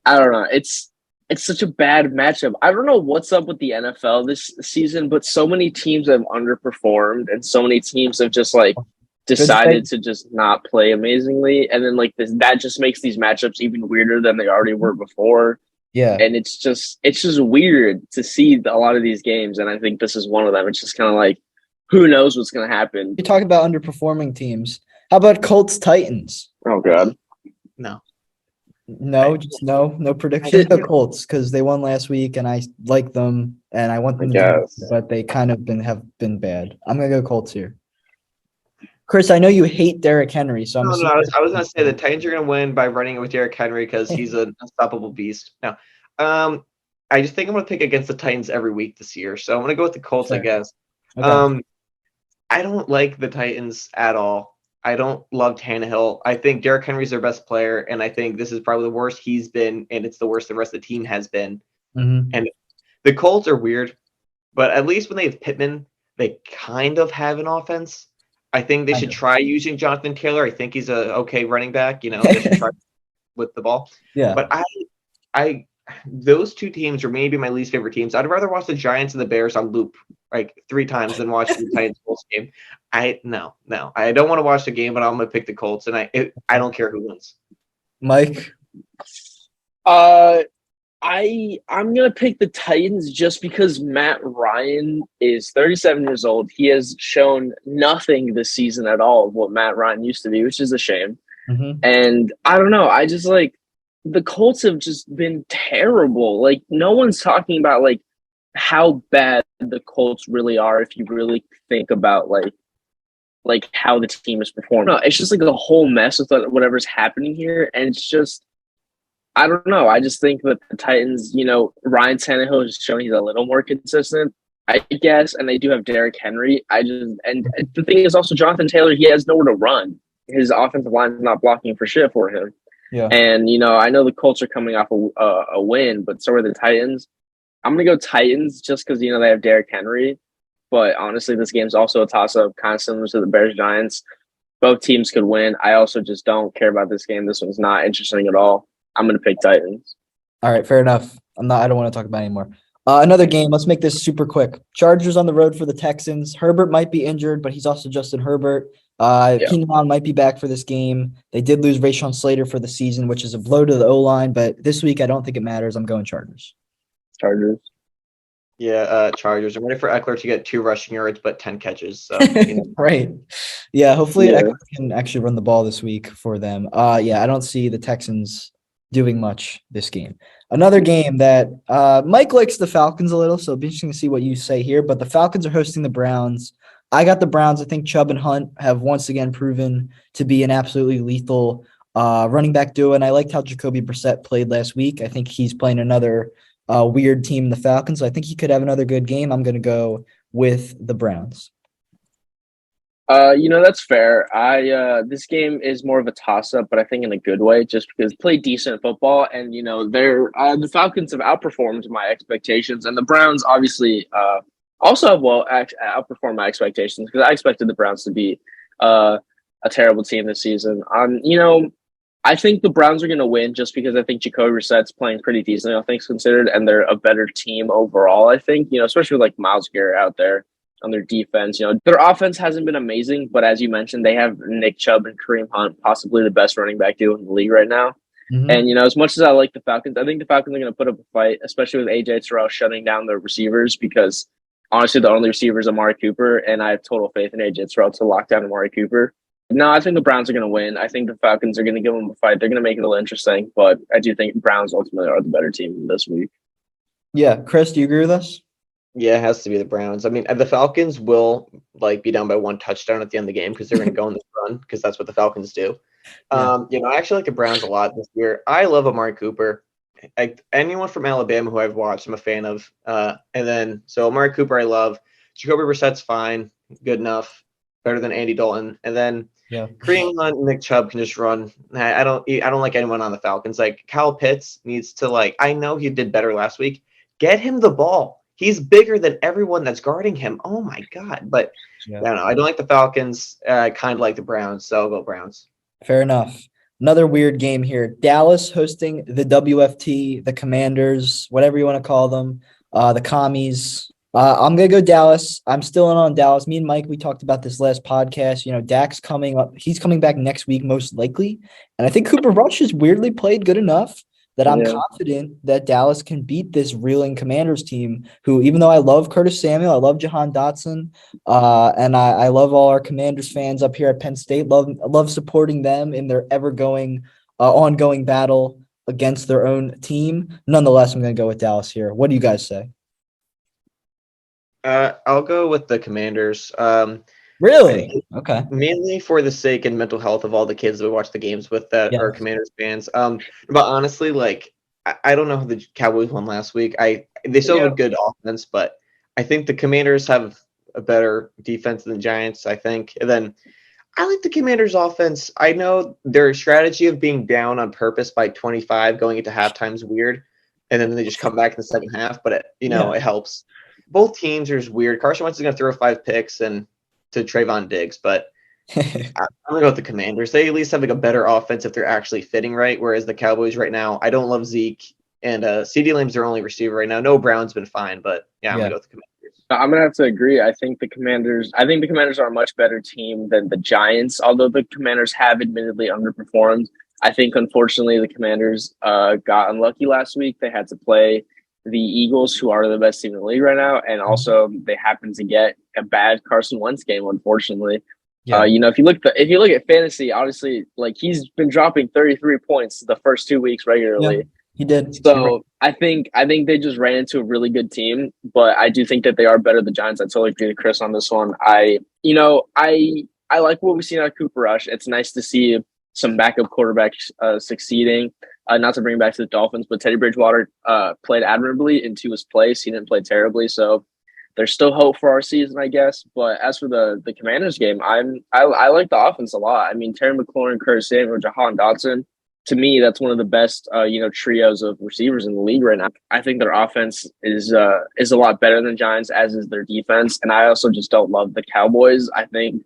I don't know. It's such a bad matchup. I don't know what's up with the NFL this season, but so many teams have underperformed, and so many teams have just decided to just not play amazingly, and then that just makes these matchups even weirder than they already were before. Yeah. And it's just weird to see a lot of these games, and I think this is one of them. It's just kind of who knows what's going to happen. You talk about underperforming teams. How about Colts Titans? Oh, God. No. No, just no prediction. The Colts, because they won last week, and I like them, and I want them to do, guess. but they kind of have been bad. I'm gonna go Colts here. Chris, I know you hate Derrick Henry, so I'm No, assuming I was going to say the Titans are going to win by running it with Derrick Henry because he's an unstoppable beast. No, I just think I'm going to pick against the Titans every week this year, so I'm going to go with the Colts, I Fair. guess. Okay. I don't like the Titans at all. I don't love Tannehill. I think Derrick Henry's their best player, and I think this is probably the worst he's been, and it's the worst the rest of the team has been. Mhm. And the Colts are weird, but at least when they have Pittman, they kind of have an offense. I think they Kind should of. try using Jonathan Taylor. I think he's a okay running back. They should try with the ball. Yeah. But I those two teams are maybe my least favorite teams. I'd rather watch the Giants and the Bears on loop like 3 times than watch the Titans Colts game. No. I don't want to watch the game, but I'm gonna pick the Colts, and I don't care who wins. Mike. I'm gonna pick the Titans just because Matt Ryan is 37 years old. He has shown nothing this season at all of what Matt Ryan used to be, which is a shame. Mhm. And I don't know. I just the Colts have just been terrible. Like no one's talking about how bad the Colts really are if you really think about like how the team is performing. No, it's just like a whole mess with whatever's happening here, and it's just. I don't know. I just think that the Titans, Ryan Tannehill has shown he's a little more consistent, I guess, and they do have Derrick Henry. And the thing is also Jonathan Taylor, he has nowhere to run. His offensive line is not blocking for shit for him. Yeah. And, I know the Colts are coming off a win, but so are the Titans. I'm going to go Titans just because, they have Derrick Henry. But honestly, this game's also a toss-up, kind of similar to the Bears-Giants. Both teams could win. I also just don't care about this game. This one's not interesting at all. I'm going to pick Titans. All right, fair enough. I don't want to talk about it anymore. Another game. Let's make this super quick. Chargers on the road for the Texans. Herbert might be injured, but he's also Justin Herbert. Keenan Allen might be back for this game. They did lose Rashawn Slater for the season, which is a blow to the O-line, but this week I don't think it matters. I'm going Chargers. Chargers. Yeah, Chargers. I'm ready for Eckler to get 2 rushing yards, but 10 catches. So, Right. Yeah, hopefully Yeah. Eckler can actually run the ball this week for them. I don't see the Texans doing much this game. Another game that Mike likes the Falcons a little, so it'll be interesting to see what you say here. But the Falcons are hosting the Browns. I got the Browns. I think Chubb and Hunt have once again proven to be an absolutely lethal running back duo, and I liked how Jacoby Brissett played last week. I think he's playing another weird team, the Falcons. So I think he could have another good game. I'm going to go with the Browns. That's fair. This game is more of a toss-up, but I think in a good way, just because they play decent football, and the Falcons have outperformed my expectations, and the Browns obviously also have outperformed my expectations because I expected the Browns to be a terrible team this season. I think the Browns are going to win just because I think Jacoby Brissett's playing pretty decently, all things considered, and they're a better team overall. I think especially with Myles Garrett out there on their defense. Their offense hasn't been amazing, but as you mentioned, they have Nick Chubb and Kareem Hunt, possibly the best running back duo in the league right now. Mm-hmm. And, as much as I like the Falcons, I think the Falcons are going to put up a fight, especially with AJ Terrell shutting down their receivers because, honestly, the only receiver is Amari Cooper, and I have total faith in AJ Terrell to lock down Amari Cooper. No, I think the Browns are going to win. I think the Falcons are going to give them a fight. They're going to make it a little interesting, but I do think Browns ultimately are the better team this week. Yeah. Chris, do you agree with us? Yeah, it has to be the Browns. I mean, the Falcons will be down by 1 touchdown at the end of the game because they're going to go on this run because that's what the Falcons do. Yeah. I actually like the Browns a lot this year. I love Amari Cooper. Anyone from Alabama who I've watched, I'm a fan of. So Amari Cooper, I love. Jacoby Brissett's fine, good enough, better than Andy Dalton. And then Kareem Hunt and Nick Chubb can just run. I don't like anyone on the Falcons. Kyle Pitts needs to I know he did better last week. Get him the ball. He's bigger than everyone that's guarding him. Oh my God. But I don't know. I don't like the Falcons. I kind of like the Browns, so I'll go Browns. Fair enough. Another weird game here. Dallas hosting the WFT, the Commanders, whatever you want to call them, the Commies. I'm going to go Dallas. I'm still in on Dallas. Me and Mike, we talked about this last podcast. Dak's coming up. He's coming back next week, most likely. And I think Cooper Rush has weirdly played good enough. that I'm Yeah. confident that Dallas can beat this reeling Commanders team who, even though I love Curtis Samuel, I love Jahan Dotson, and I love all our Commanders fans up here at Penn State, love supporting them in their ongoing battle against their own team. Nonetheless, I'm going to go with Dallas here. What do you guys say? I'll go with the Commanders. Really? Okay. Mainly for the sake and mental health of all the kids that we watch the games with that Yeah. are Commanders fans. But honestly, like I don't know how the Cowboys won last week. They still have a good offense, but I think the Commanders have a better defense than the Giants, I think. And then I like the Commanders offense. I know their strategy of being down on purpose by 25 going into halftime is weird. And then they just come back in the second half, but it helps. Both teams are just weird. Carson Wentz is going to throw 5 picks and to Trayvon Diggs, but I'm gonna go with the Commanders. They at least have like a better offense if they're actually fitting right. Whereas the Cowboys right now, I don't love Zeke and CD Lamb's their only receiver right now. No, Brown's been fine, but I'm gonna go with the Commanders. I'm gonna have to agree. I think the Commanders are a much better team than the Giants, although the Commanders have admittedly underperformed. I think unfortunately the Commanders got unlucky last week. They had to play the Eagles, who are the best team in the league right now, and also they happened to get a bad Carson Wentz game, unfortunately. Yeah. If you look at fantasy, honestly, like he's been dropping 33 points the first 2 weeks regularly. Yeah, he did. So I think they just ran into a really good team, but I do think that they are better than the Giants. I totally agree with Chris on this one. I like what we've seen out of Cooper Rush. It's nice to see some backup quarterbacks succeeding. Not to bring it back to the Dolphins, but Teddy Bridgewater played admirably into his place. He didn't play terribly, so there's still hope for our season, I guess. But as for the Commanders game, I like the offense a lot. I mean, Terry McLaurin, Curtis Samuel, Jahan Dotson. To me, that's one of the best trios of receivers in the league right now. I think their offense is a lot better than Giants, as is their defense. And I also just don't love the Cowboys. I think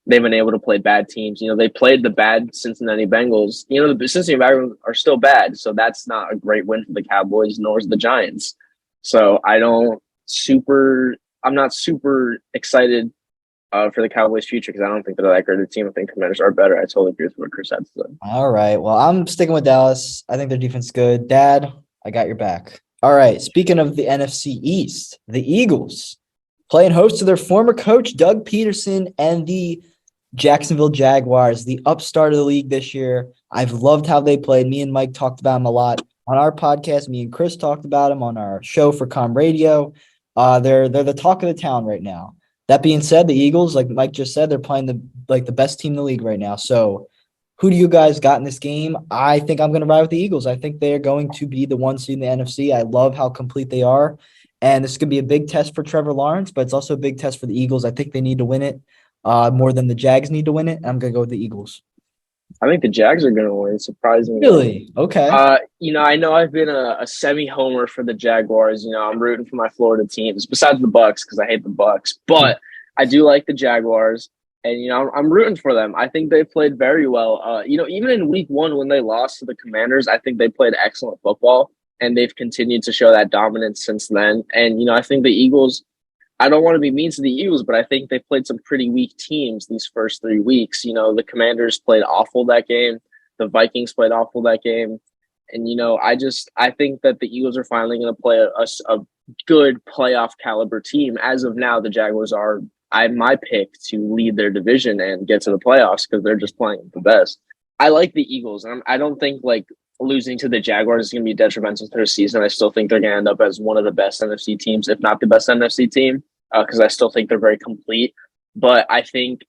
they've been able to play bad teams. They played the bad Cincinnati Bengals. The Cincinnati Bengals are still bad, so that's not a great win for the Cowboys, nor is the Giants. So I'm not super excited for the Cowboys' future because I don't think they're that great a team. I think Commanders are better. I totally agree with what Chris had to say. All right. Well, I'm sticking with Dallas. I think their defense is good. Dad, I got your back. All right. Speaking of the NFC East, the Eagles playing host to their former coach, Doug Peterson, and the Jacksonville Jaguars, the upstart of the league this year. I've loved how they played. Me and Mike talked about them a lot on our podcast. Me and Chris talked about them on our show for Com Radio. They're the talk of the town right now. That being said, the Eagles, like Mike just said, they're playing the best team in the league right now. So who do you guys got in this game? I think I'm going to ride with the Eagles. I think they're going to be the 1 seed in the NFC. I love how complete they are. And this is going to be a big test for Trevor Lawrence, but it's also a big test for the Eagles. I think they need to win it more than the Jags need to win it. I'm going to go with the Eagles. I think the Jags are going to win, surprisingly. Really? Okay. I know I've been a semi-homer for the Jaguars. I'm rooting for my Florida teams, besides the Bucks, because I hate the Bucks. But I do like the Jaguars, and I'm rooting for them. I think they played very well. Even in Week 1 when they lost to the Commanders, I think they played excellent football, and they've continued to show that dominance since then. And I think the Eagles. I don't want to be mean to the Eagles, but I think they played some pretty weak teams these first 3 weeks. The Commanders played awful that game. The Vikings played awful that game. And, I think that the Eagles are finally going to play a good playoff caliber team. As of now, the Jaguars are my pick to lead their division and get to the playoffs because they're just playing the best. I like the Eagles. And I don't think losing to the Jaguars is going to be detrimental to their season. I still think they're going to end up as one of the best NFC teams, if not the best NFC team, because I still think they're very complete. But I think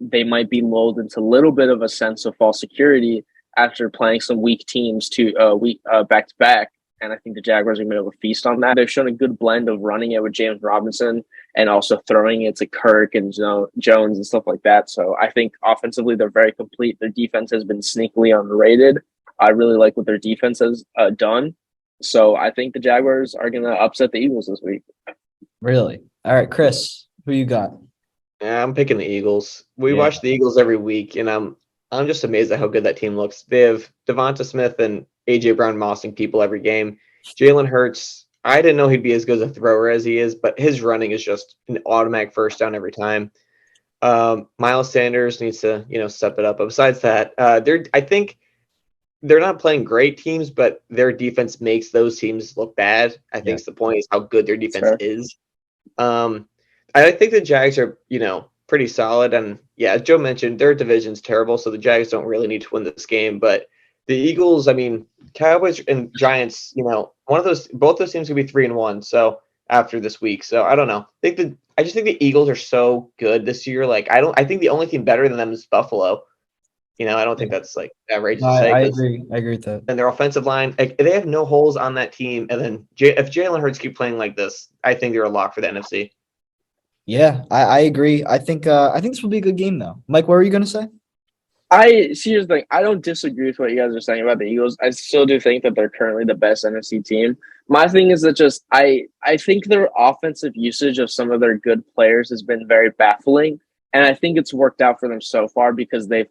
they might be lulled into a little bit of a sense of false security after playing some weak teams back to back. And I think the Jaguars are going to be able to feast on that. They've shown a good blend of running it with James Robinson and also throwing it to Kirk and Jones and stuff like that. So I think offensively they're very complete. Their defense has been sneakily underrated. I really like what their defense has done. So I think the Jaguars are going to upset the Eagles this week. Really? All right, Chris, who you got? Yeah, I'm picking the Eagles. We watch the Eagles every week, and I'm just amazed at how good that team looks. They have Devonta Smith and A.J. Brown mossing people every game. Jalen Hurts, I didn't know he'd be as good as a thrower as he is, but his running is just an automatic first down every time. Miles Sanders needs to, step it up. But besides that, I think they're not playing great teams, but their defense makes those teams look bad. I think the point is how good their defense is. I think the Jags are, pretty solid. And yeah, as Joe mentioned, their division's terrible, so the Jags don't really need to win this game. But the Eagles, I mean, Cowboys and Giants, both those teams could be 3-1. So after this week, so I don't know. I just think the Eagles are so good this year. Like I think the only team better than them is Buffalo. I don't think that's like outrageous to say. I agree. I agree with that. And their offensive line, they have no holes on that team. And then if Jalen Hurts keep playing like this, I think they're a lock for the NFC. Yeah, I agree. I think this will be a good game though. Mike, what were you gonna say? Here's the thing. I don't disagree with what you guys are saying about the Eagles. I still do think that they're currently the best NFC team. My thing is that just I think their offensive usage of some of their good players has been very baffling. And I think it's worked out for them so far because their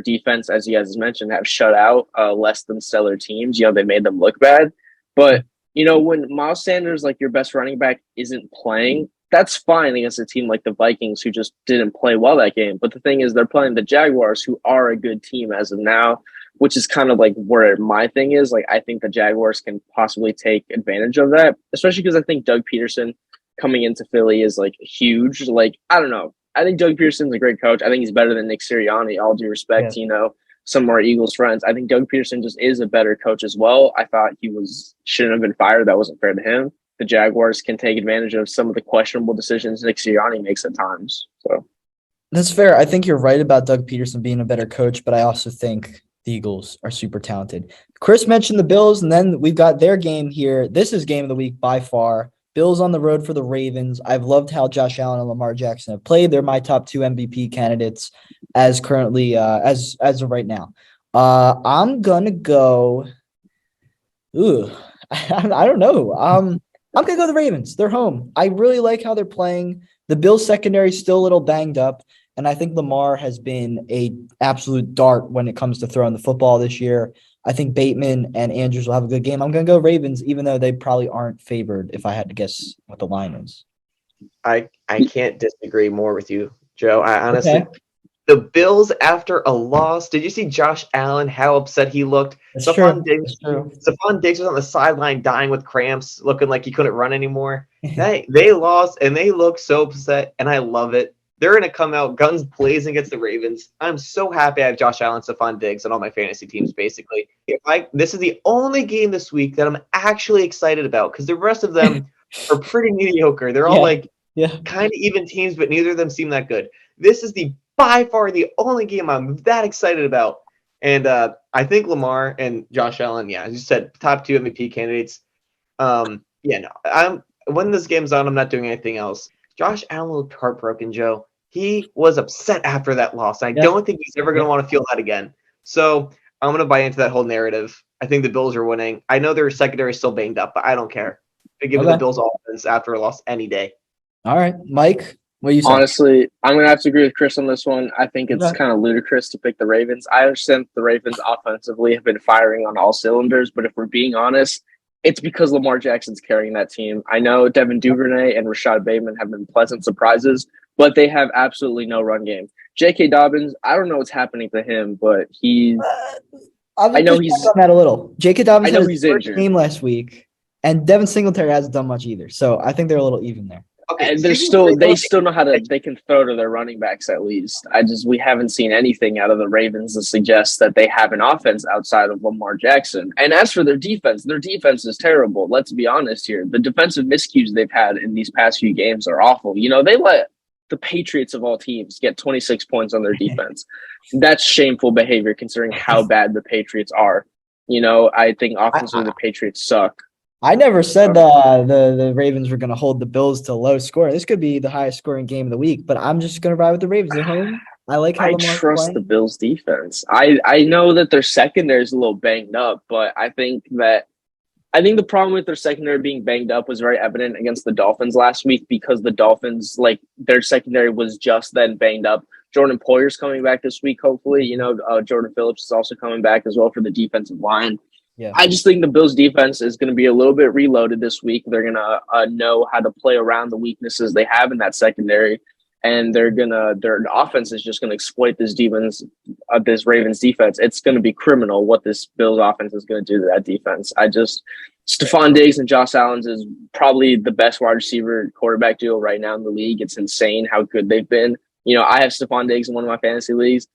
defense, as you guys mentioned, have shut out less than stellar teams. They made them look bad. But, when Miles Sanders, like your best running back, isn't playing, that's fine against a team like the Vikings who just didn't play well that game. But the thing is, they're playing the Jaguars, who are a good team as of now, which is kind of like where my thing is. Like, I think the Jaguars can possibly take advantage of that, especially because I think Doug Peterson coming into Philly is like huge. Like, I don't know. I think Doug Peterson's a great coach. I think he's better than Nick Sirianni, all due respect, some of our Eagles friends. I think Doug Peterson just is a better coach as well. I thought he shouldn't have been fired. That wasn't fair to him. The Jaguars can take advantage of some of the questionable decisions Nick Sirianni makes at times. So that's fair. I think you're right about Doug Peterson being a better coach, but I also think the Eagles are super talented. Chris mentioned the Bills, and then we've got their game here. This is game of the week by far. Bills on the road for the Ravens. I've loved how Josh Allen and Lamar Jackson have played. They're my top 2 MVP candidates as currently as of right now. I'm gonna go. I don't know. I'm gonna go the Ravens. They're home. I really like how they're playing. The Bills secondary is still a little banged up, and I think Lamar has been a absolute dart when it comes to throwing the football this year. I think Bateman and Andrews will have a good game. I'm going to go Ravens, even though they probably aren't favored if I had to guess what the line is. I can't disagree more with you, Joe. I honestly, the Bills after a loss, did you see Josh Allen, how upset he looked? Stephon Diggs was on the sideline dying with cramps, looking like he couldn't run anymore. They lost, and they look so upset, and I love it. They're going to come out guns blazing against the Ravens. I'm so happy I have Josh Allen, Stephon Diggs on all my fantasy teams, basically. This is the only game this week that I'm actually excited about because the rest of them are pretty mediocre. They're all kind of even teams, but neither of them seem that good. This is by far the only game I'm that excited about. And I think Lamar and Josh Allen, as you said, top 2 MVP candidates. When this game's on, I'm not doing anything else. Josh Allen looked heartbroken, Joe. He was upset after that loss. I don't think he's ever going to want to feel that again. So I'm going to buy into that whole narrative. I think the Bills are winning. I know their secondary is still banged up, but I don't care. They give the Bills offense after a loss any day. All right, Mike, what do you say? Honestly, I'm going to have to agree with Chris on this one. I think it's kind of ludicrous to pick the Ravens. I understand the Ravens offensively have been firing on all cylinders, but if we're being honest, it's because Lamar Jackson's carrying that team. I know Devin Duvernay and Rashad Bateman have been pleasant surprises, but they have absolutely no run game. J.K. Dobbins, I don't know what's happening to him, but he's I know he's on that a little. J.K. Dobbins had his first injured. game last week, and Devin Singletary hasn't done much either. So I think they're a little even there. Okay, and they still know how they can throw to their running backs at least. We haven't seen anything out of the Ravens to suggest that they have an offense outside of Lamar Jackson. And as for their defense is terrible. Let's be honest here. The defensive miscues they've had in these past few games are awful. They let the Patriots of all teams get 26 points on their defense. That's shameful behavior considering how bad the Patriots are. I think offensively the Patriots suck. I never said the Ravens were going to hold the Bills to low score. This could be the highest scoring game of the week, but I'm just going to ride with the Ravens at home. I like how Lamar's trust playing. The Bills defense. I know that their secondary is a little banged up, but I think the problem with their secondary being banged up was very evident against the Dolphins last week because the Dolphins, their secondary was just then banged up. Jordan Poyer's coming back this week, hopefully. Jordan Phillips is also coming back as well for the defensive line. Yeah. I just think the Bills defense is going to be a little bit reloaded this week. They're going to know how to play around the weaknesses they have in that secondary. and their offense is just gonna exploit this Ravens defense. It's gonna be criminal what this Bills offense is gonna do to that defense. Stephon Diggs and Josh Allen is probably the best wide receiver quarterback duo right now in the league. It's insane how good they've been. I have Stephon Diggs in one of my fantasy leagues.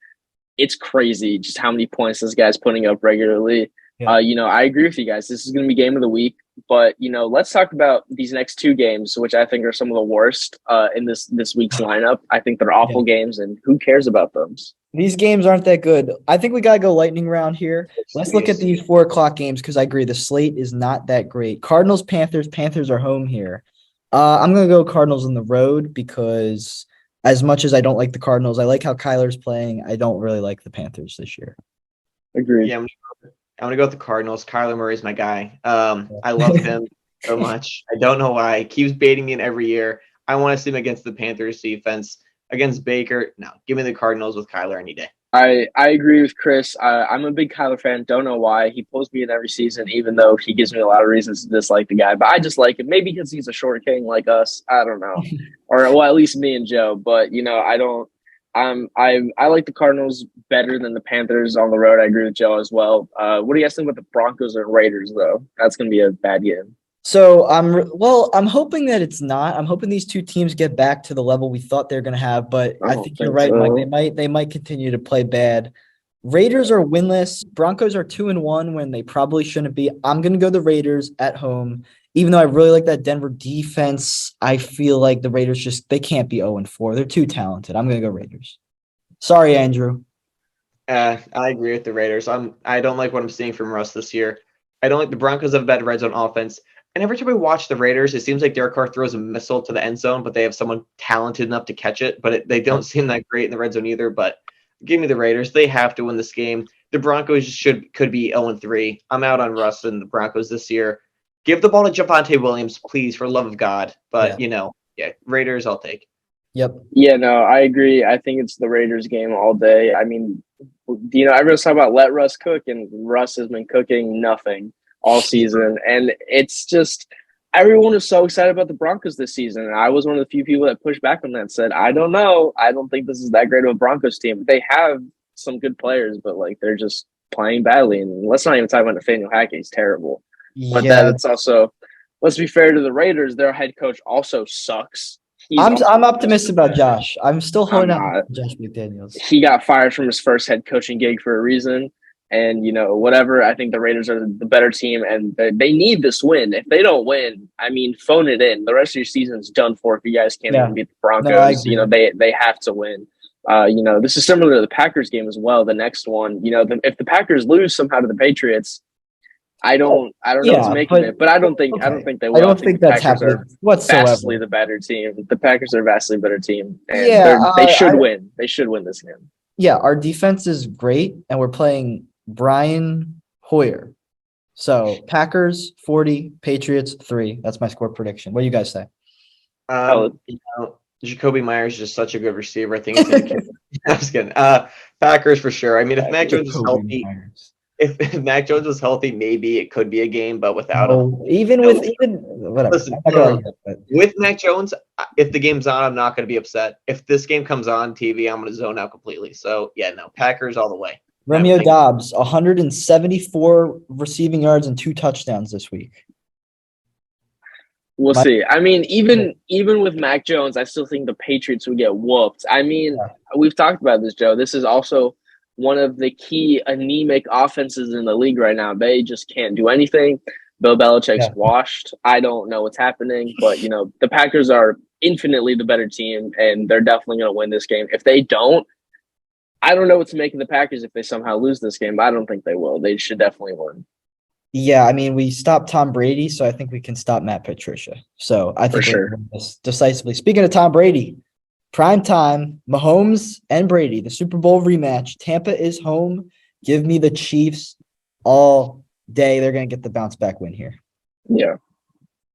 It's crazy just how many points this guy's putting up regularly. Yeah. I agree with you guys. This is going to be game of the week, but let's talk about these next two games, which I think are some of the worst in this week's lineup. I think they're awful games, and who cares about them? These games aren't that good. I think we got to go lightning round here. Let's look at these 4:00 games because I agree the slate is not that great. Cardinals, Panthers. Panthers are home here. I'm going to go Cardinals on the road because as much as I don't like the Cardinals, I like how Kyler's playing. I don't really like the Panthers this year. Agreed. Yeah, I'm going to go with the Cardinals. Kyler Murray's my guy. I love him so much. I don't know why. He keeps baiting me in every year. I want to see him against the Panthers defense. Against Baker, no. Give me the Cardinals with Kyler any day. I agree with Chris. I'm a big Kyler fan. Don't know why. He pulls me in every season, even though he gives me a lot of reasons to dislike the guy. But I just like him. Maybe because he's a short king like us. I don't know. At least me and Joe. But, I don't. I like the Cardinals better than the Panthers on the road. I agree with Joe as well. What do you guys think about the Broncos and Raiders, though? That's going to be a bad game. So I'm hoping that it's not. I'm hoping these two teams get back to the level we thought they're going to have, but I think you're right, Mike. They might continue to play bad. Raiders are winless. Broncos are 2-1 when they probably shouldn't be. I'm going to go the Raiders at home. Even though I really like that Denver defense, I feel like the Raiders they can't be 0-4. They're too talented. I'm going to go Raiders. Sorry, Andrew. I agree with the Raiders. I don't like what I'm seeing from Russ this year. I don't like the Broncos have a bad red zone offense. And every time we watch the Raiders, it seems like Derek Carr throws a missile to the end zone, but they have someone talented enough to catch it. But they don't seem that great in the red zone either. But give me the Raiders. They have to win this game. The Broncos could be 0-3. I'm out on Russ and the Broncos this year. Give the ball to Javonte Williams, please, for the love of God. But, Raiders I'll take. Yep. Yeah, no, I agree. I think it's the Raiders game all day. I mean, everyone's talking about let Russ cook, and Russ has been cooking nothing all season. And it's just everyone is so excited about the Broncos this season. And I was one of the few people that pushed back on that and said, I don't know. I don't think this is that great of a Broncos team. They have some good players, but they're just playing badly. And let's not even talk about Nathaniel Hackett. He's terrible. But that's also, let's be fair to the Raiders, their head coach also sucks. I'm optimistic about Josh. I'm still holding out not. Josh McDaniels. He got fired from his first head coaching gig for a reason. And, whatever, I think the Raiders are the better team, and they need this win. If they don't win, phone it in. The rest of your season's done for if you guys can't even beat the Broncos. They have to win. This is similar to the Packers game as well, the next one. If the Packers lose somehow to the Patriots, I don't know what's making it, but I don't think they will. I don't think that's happening whatsoever. Vastly the better team. The Packers are a vastly better team, and they should win. They should win this game. Yeah, our defense is great, and we're playing Brian Hoyer. So Packers 40, Patriots 3. That's my score prediction. What do you guys say? Jacoby Myers is just such a good receiver. I think it's gonna I was kidding. Packers for sure. I mean, if Mac Jones is healthy. If Mac Jones was healthy, maybe it could be a game, but without him, whatever. Listen, with Mac Jones, if the game's on, I'm not going to be upset. If this game comes on TV, I'm going to zone out completely. So Packers all the way. Romeo Dobbs, 174 receiving yards and 2 touchdowns this week. We'll see. I mean, even with Mac Jones, I still think the Patriots would get whooped. I mean, we've talked about this, Joe. This is also one of the key anemic offenses in the league right now. They just can't do anything. Bill Belichick's washed. I don't know what's happening, but the Packers are infinitely the better team, and they're definitely going to win this game. If they don't, I don't know what to make of the Packers if they somehow lose this game, but I don't think they will. They should definitely win. Yeah, I mean, we stopped Tom Brady, so I think we can stop Matt Patricia. So I think we're going to win this decisively. Speaking of Tom Brady, prime time, Mahomes and Brady, the Super Bowl rematch. Tampa is home. Give me the Chiefs all day. They're going to get the bounce back win here. Yeah.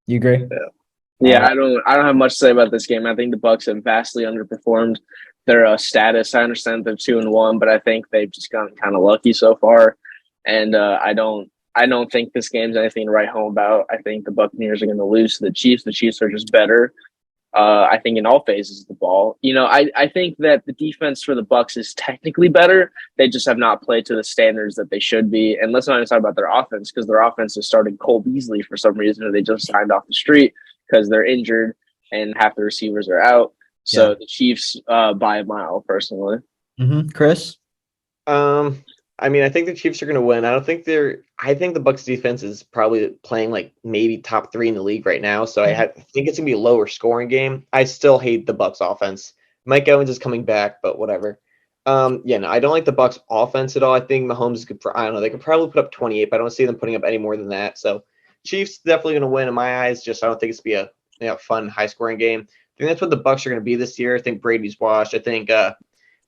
You agree? Yeah, I don't have much to say about this game. I think the Bucs have vastly underperformed their status. I understand they're 2-1, but I think they've just gotten kind of lucky so far. And I don't think this game's anything to write home about. I think the Buccaneers are going to lose to the Chiefs. The Chiefs are just better. I think in all phases of the ball. I think that the defense for the Bucs is technically better. They just have not played to the standards that they should be. And let's not even talk about their offense, because their offense is starting Cole Beasley for some reason, or they just signed off the street because they're injured and half the receivers are out. So the Chiefs by a mile, personally. Chris? I mean, I think the Chiefs are going to win. I think the Bucs defense is probably playing like maybe top 3 in the league right now. So I think it's going to be a lower scoring game. I still hate the Bucs offense. Mike Evans is coming back, but whatever. No, I don't like the Bucs offense at all. I think Mahomes I don't know, they could probably put up 28, but I don't see them putting up any more than that. So Chiefs definitely going to win in my eyes. Just I don't think it's going to be a fun, high scoring game. I think that's what the Bucs are going to be this year. I think Brady's washed. I think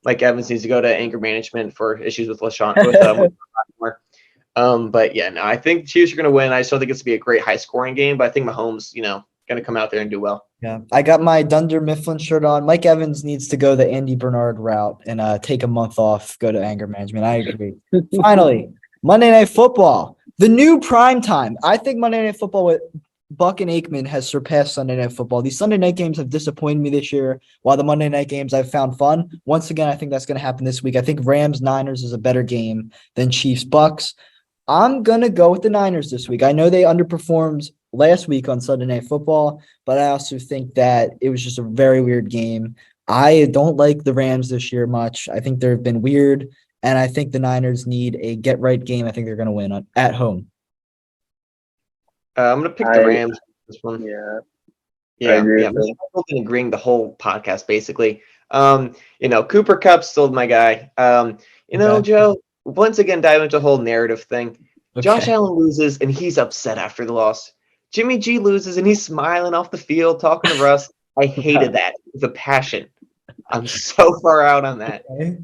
Mike Evans needs to go to anger management for issues with LaShawn. But yeah, no, I think the Chiefs are going to win. I still think it's going to be a great high scoring game, but I think Mahomes, going to come out there and do well. Yeah, I got my Dunder Mifflin shirt on. Mike Evans needs to go the Andy Bernard route and take a month off, go to anger management. I agree. Finally, Monday Night Football, the new prime time. I think Monday Night Football with Buck and Aikman has surpassed Sunday Night Football. These Sunday night games have disappointed me this year, while the Monday night games I've found fun. Once again, I think that's going to happen this week. I think Rams-Niners is a better game than Chiefs-Bucks. I'm going to go with the Niners this week. I know they underperformed last week on Sunday Night Football, but I also think that it was just a very weird game. I don't like the Rams this year much. I think they've been weird, and I think the Niners need a get-right game. I think they're going to win at home. I'm going to pick the Rams this one. Yeah. I've been agreeing the whole podcast, basically. Cooper Kupp's still my guy. Joe, once again, dive into the whole narrative thing. Okay. Josh Allen loses, and he's upset after the loss. Jimmy G loses, and he's smiling off the field, talking to Russ. I hated that with a passion. I'm so far out on that. Okay.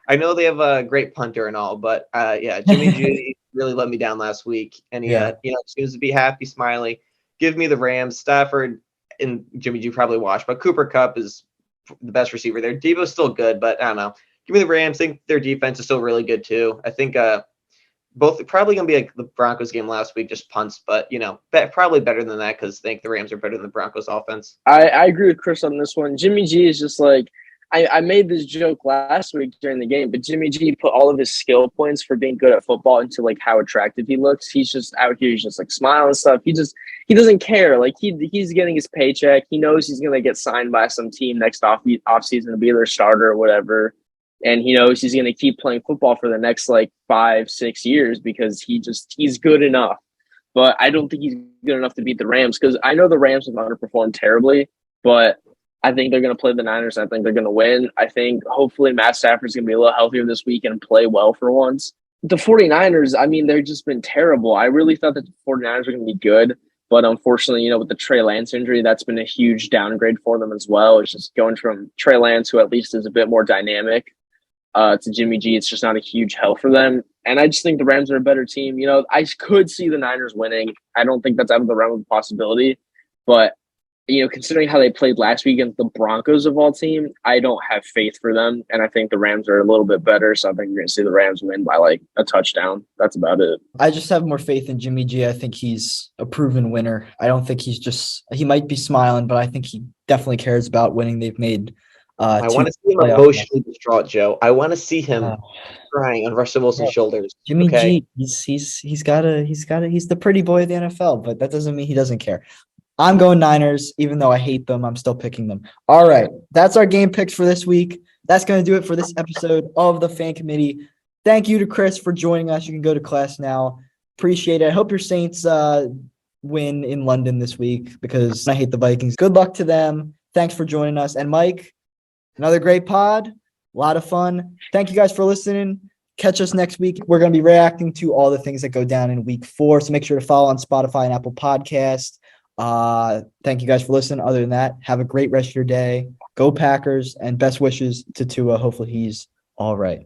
I know they have a great punter and all, but Jimmy G really let me down last week, and he seems to be happy, smiley. Give me the Rams. Stafford and Jimmy G probably watch, but Cooper Kupp is the best receiver there. Deebo's still good, but I don't know. Give me the Rams. I think their defense is still really good too. I think both probably gonna be like the Broncos game last week, just punts, but probably better than that because I think the Rams are better than the Broncos offense. I agree with Chris on this one. Jimmy G is just like. I made this joke last week during the game, but Jimmy G put all of his skill points for being good at football into like how attractive he looks. He's just out here, he's just like smiling and stuff. He doesn't care. Like he's getting his paycheck. He knows he's gonna get signed by some team next off season to be their starter or whatever. And he knows he's gonna keep playing football for the next like 5-6 years because he's good enough. But I don't think he's good enough to beat the Rams because I know the Rams have underperformed terribly, but I think they're going to play the Niners. I think they're going to win. I think hopefully Matt Stafford's going to be a little healthier this week and play well for once. The 49ers, I mean, they've just been terrible. I really thought that the 49ers were going to be good, but unfortunately, with the Trey Lance injury, that's been a huge downgrade for them as well. It's just going from Trey Lance, who at least is a bit more dynamic, to Jimmy G. It's just not a huge help for them. And I just think the Rams are a better team. I could see the Niners winning. I don't think that's out of the realm of possibility, but considering how they played last week against the Broncos of all team, I don't have faith for them. And I think the Rams are a little bit better. So I think you're going to see the Rams win by like a touchdown. That's about it. I just have more faith in Jimmy G. I think he's a proven winner. I don't think he might be smiling, but I think he definitely cares about winning. They've made I want to see him emotionally distraught, Joe. I want to see him crying on Russell Wilson's shoulders. Jimmy G, he's the pretty boy of the NFL, but that doesn't mean he doesn't care. I'm going Niners, even though I hate them. I'm still picking them. All right. That's our game picks for this week. That's going to do it for this episode of the Fan Committee. Thank you to Chris for joining us. You can go to class now. Appreciate it. I hope your Saints win in London this week because I hate the Vikings. Good luck to them. Thanks for joining us. And Mike, another great pod. A lot of fun. Thank you guys for listening. Catch us next week. We're going to be reacting to all the things that go down in week 4. So make sure to follow on Spotify and Apple Podcasts. Thank you guys for listening. Other than that, have a great rest of your day. Go Packers and best wishes to Tua. Hopefully he's all right.